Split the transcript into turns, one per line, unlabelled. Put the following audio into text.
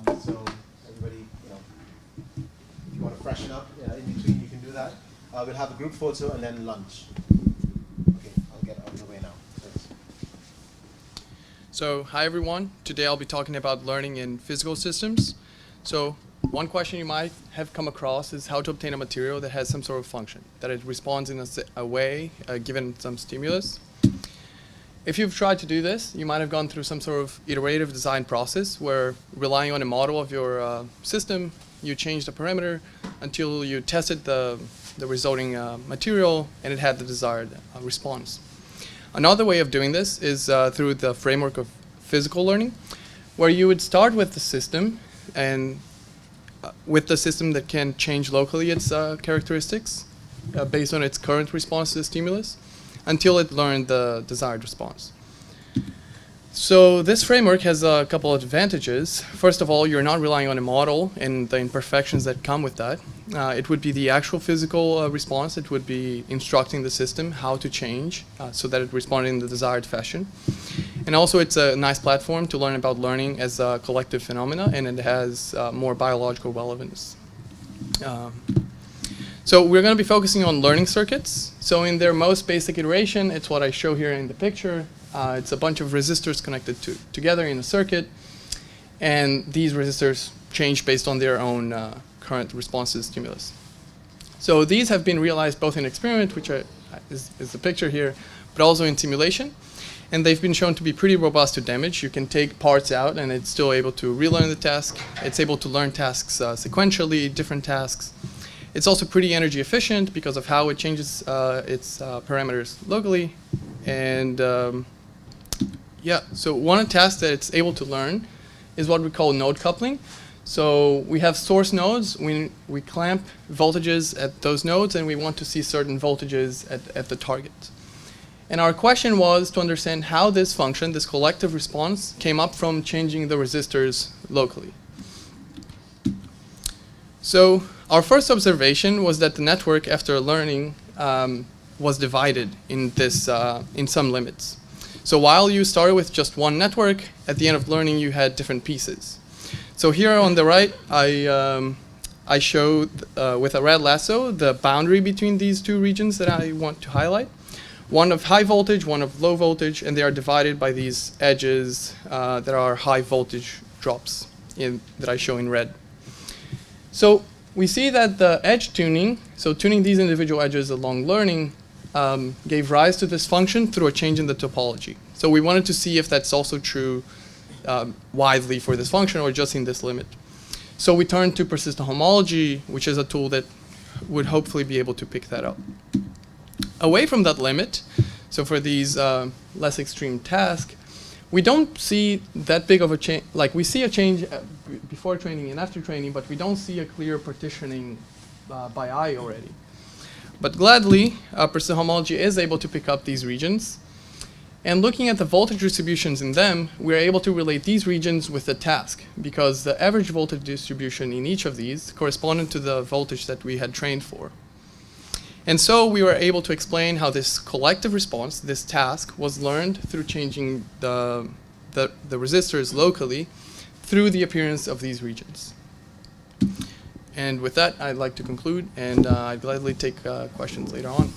So everybody, if you want to freshen up in between, you can do that. We'll have a group photo and then lunch. Okay, I'll get out of the way now. Thanks.
So, hi everyone. Today I'll be talking about learning in physical systems. So, one question you might have come across is how to obtain a material that has some sort of function, that it responds in a way given some stimulus. If you've tried to do this, you might have gone through some sort of iterative design process where, relying on a model of your system, you changed the parameter until you tested the resulting material and it had the desired response. Another way of doing this is through the framework of physical learning, where you would start with the system and with the system that can change locally its characteristics based on its current response to the stimulus until it learned the desired response. So this framework has a couple of advantages. First of all, you're not relying on a model and the imperfections that come with that. It would be the actual physical response. It would be instructing the system how to change so that it responded in the desired fashion. And also it's a nice platform to learn about learning as a collective phenomena, and it has more biological relevance. So we're going to be focusing on learning circuits. So in their most basic iteration, it's what I show here in the picture. It's a bunch of resistors connected together in a circuit, and these resistors change based on their own current response to the stimulus. So these have been realized both in experiment, which is the picture here, but also in simulation. And they've been shown to be pretty robust to damage. You can take parts out and it's still able to relearn the task. It's able to learn tasks sequentially, different tasks. It's also pretty energy efficient because of how it changes its parameters locally. And so one task that it's able to learn is what we call node coupling. So we have source nodes. We clamp voltages at those nodes, and we want to see certain voltages at the target. And our question was to understand how this function, this collective response, came up from changing the resistors locally. So our first observation was that the network, after learning, was divided in some limits. So while you started with just one network, at the end of learning you had different pieces. So here on the right, I showed with a red lasso the boundary between these two regions that I want to highlight. One of high voltage, one of low voltage, and they are divided by these edges that are high voltage drops that I show in red. So we see that the edge tuning, so tuning these individual edges along learning, gave rise to this function through a change in the topology. So we wanted to see if that's also true widely for this function or just in this limit. So we turned to persistent homology, which is a tool that would hopefully be able to pick that up. Away from that limit, so for these less extreme tasks, we don't see that big of a change. Like we see a change before training and after training, but we don't see a clear partitioning by eye already. But gladly, persistent homology is able to pick up these regions. And looking at the voltage distributions in them, we're able to relate these regions with the task, because the average voltage distribution in each of these corresponded to the voltage that we had trained for. And so we were able to explain how this collective response, this task, was learned through changing the resistors locally through the appearance of these regions. And with that, I'd like to conclude, and I'd gladly take questions later on.